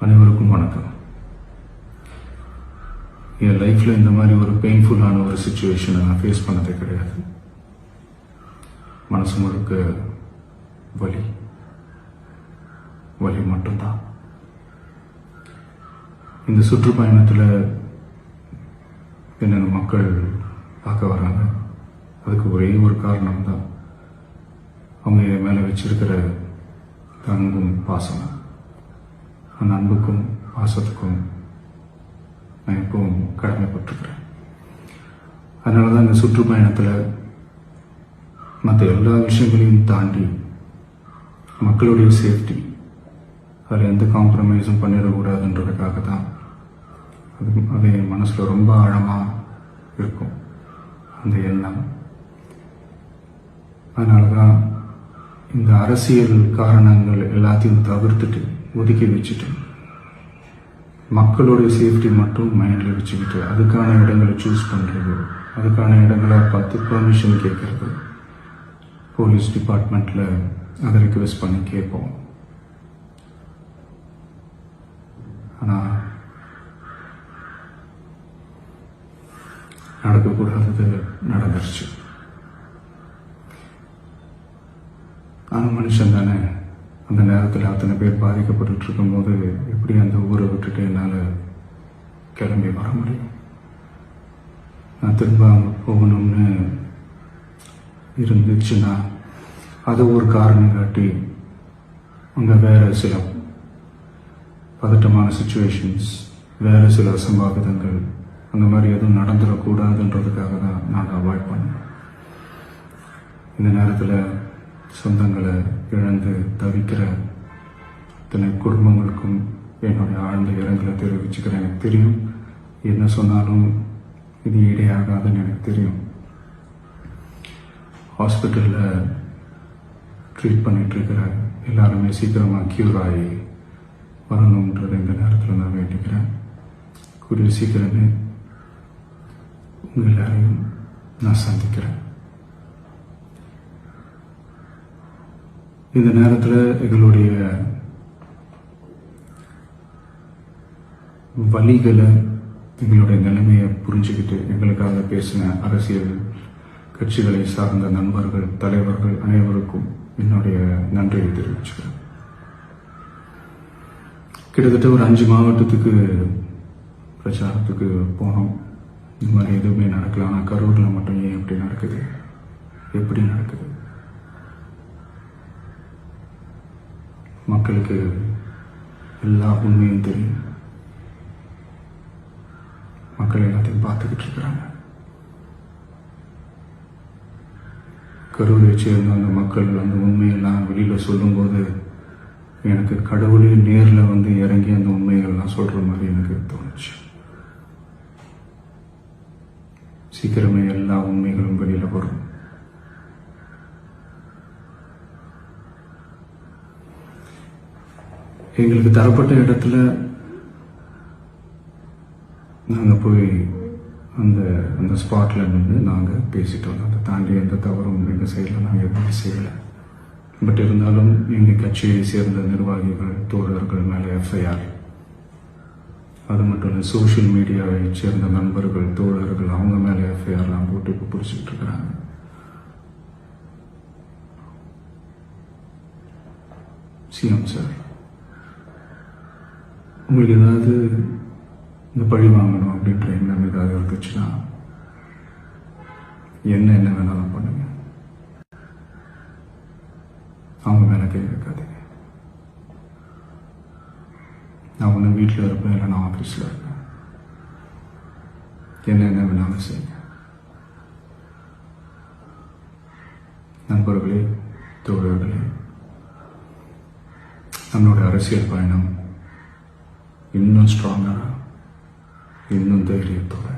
அனைவருக்கும் வணக்கம். என் லைஃப்பில் இந்த மாதிரி ஒரு பெயின்ஃபுல்லான ஒரு சுச்சுவேஷனை நான் ஃபேஸ் பண்ணதே கிடையாது. மனசு முழுக்க வலி வலி மட்டும்தான். இந்த சுற்றுப்பயணத்தில் என்னென்ன மக்கள் பார்க்க வராங்க, அதுக்கு ஒரே ஒரு காரணம் தான், அவங்க என் மேலே வச்சிருக்கிற அன்பும் பாசம். அந்த அன்புக்கும் பாசத்துக்கும் நான் எப்பவும் கடமைப்பட்டிருக்கிறேன். அதனால தான் இந்த சுற்றுப்பயணத்தில் மற்ற எல்லா விஷயங்களையும் தாண்டி மக்களுடைய சேஃப்டி, அதில் எந்த காம்ப்ரமைஸும் பண்ணிடக்கூடாதுன்றதுக்காக தான் அது என் மனசில் ரொம்ப ஆழமாக இருக்கும் அந்த எண்ணம். அதனால தான் இந்த அரசியல் காரணங்கள் எல்லாத்தையும் தவிர்த்துட்டு ஒதுக்கி வச்சுட்டு மக்களுடைய சேஃப்டி மட்டும் மைண்டில் வச்சுக்கிட்டு அதுக்கான இடங்களை சூஸ் பண்ணுறது, அதுக்கான இடங்களை பார்த்து பெர்மிஷன் கேட்கறது, போலீஸ் டிபார்ட்மெண்ட்டில் அதை ரிக்வெஸ்ட் பண்ணி கேட்போம். ஆனால் நடக்கக்கூடாதது நடந்துருச்சு. நான் மனுஷன் தானே. அந்த நேரத்தில் அத்தனை பேர் பாதிக்கப்பட்டு இருக்கும்போது எப்படி அந்த ஊரை விட்டுட்டு என்னால் கிளம்பி வர முடியும்? நான் திரும்ப போகணும்னு இருந்துச்சுன்னா அது ஒரு காரணம் காட்டி அங்கே வேறு சில பதட்டமான சுச்சுவேஷன்ஸ், வேறு சில அசம்பாவிதங்கள் அந்த மாதிரி எதுவும் நடந்துடக்கூடாதுன்றதுக்காக தான் நான் அவாய்ட் பண்ணேன். இந்த நேரத்தில் சொந்தங்களை இழந்து தவிக்கிற இத்தனை குடும்பங்களுக்கும் என்னுடைய ஆழ்ந்த இரங்கலை தெரிவிச்சுக்கிறேன். எனக்கு தெரியும், என்ன சொன்னாலும் இது ஈடையாகாதுன்னு எனக்கு தெரியும். ஹாஸ்பிட்டலில் ட்ரீட் பண்ணிகிட்ருக்கிற எல்லாருமே சீக்கிரமாக க்யூர் ஆகி வரணுன்றது இந்த நேரத்தில் நான் வேண்டிக்கிறேன். கூடிய சீக்கிரமே உங்கள் எல்லாரையும் நான் சந்திக்கிறேன். இந்த நேரத்தில் எங்களுடைய வலிகளை, எங்களுடைய நிலைமையை புரிஞ்சுக்கிட்டு எங்களுக்காக பேசின அரசியல் கட்சிகளை சார்ந்த நண்பர்கள், தலைவர்கள் அனைவருக்கும் என்னுடைய நன்றியை தெரிவிச்சுக்கிறேன். கிட்டத்தட்ட ஒரு 5 மாவட்டத்துக்கு பிரச்சாரத்துக்கு போனோம். இந்த மாதிரி எதுவுமே நடக்கல. ஆனால் கரூரில் மட்டும் ஏன் எப்படி நடக்குது, எப்படி நடக்குது? மக்களுக்கு எல்லா உண்மையும் தெரியும். மக்கள் எல்லாத்தையும் பார்த்துக்கிட்டு இருக்கிறாங்க. கரூரை சேர்ந்த அந்த மக்கள் அந்த உண்மையெல்லாம் வெளியில் சொல்லும்போது எனக்கு கடவுளே நேரில் வந்து இறங்கி அந்த உண்மைகள்லாம் சொல்கிற மாதிரி எனக்கு தோணுச்சு. சீக்கிரமே எல்லா உண்மைகளும் வெளியில் வரும். எங்களுக்கு தரப்பட்ட இடத்துல நாங்கள் போய் அந்த ஸ்பாட்டில் நின்று நாங்கள் பேசிட்டோம். அதை தாண்டி எந்த தவறும் எங்கள் சைடில் நாங்கள் எதுவுமே செய்யலை. பட் இருந்தாலும் எங்கள் கட்சியை சேர்ந்த நிர்வாகிகள், தோழர்கள் மேலே எஃப்ஐஆர், அது மட்டும் இல்லை சோஷியல் மீடியாவை சேர்ந்த நண்பர்கள், தோழர்கள் அவங்க மேலே எஃப்ஐஆர்லாம் போட்டு இப்போ பிடிச்சிக்கிட்டு இருக்கிறாங்க. சிஎம் சார், உங்களுக்கு ஏதாவது இந்த பழி வாங்கணும் அப்படின்ற எண்ணம் ஏதாவது இருந்துச்சுன்னா என்ன வேணாலும் பண்ணுங்க. அவங்க மேலே கை வைக்காதீங்க. நான் ஒன்று வீட்டில் இருப்பேன், இல்லை நான் ஆஃபீஸில் இருப்பேன். என்ன வேணாலும் செய்யுங்க. நண்பர்களே, தோழர்களே, நம்மளோட அரசியல் பயணம் இன்னும் ஸ்ட்ராங்காக, இன்னும் தைரியத்தோட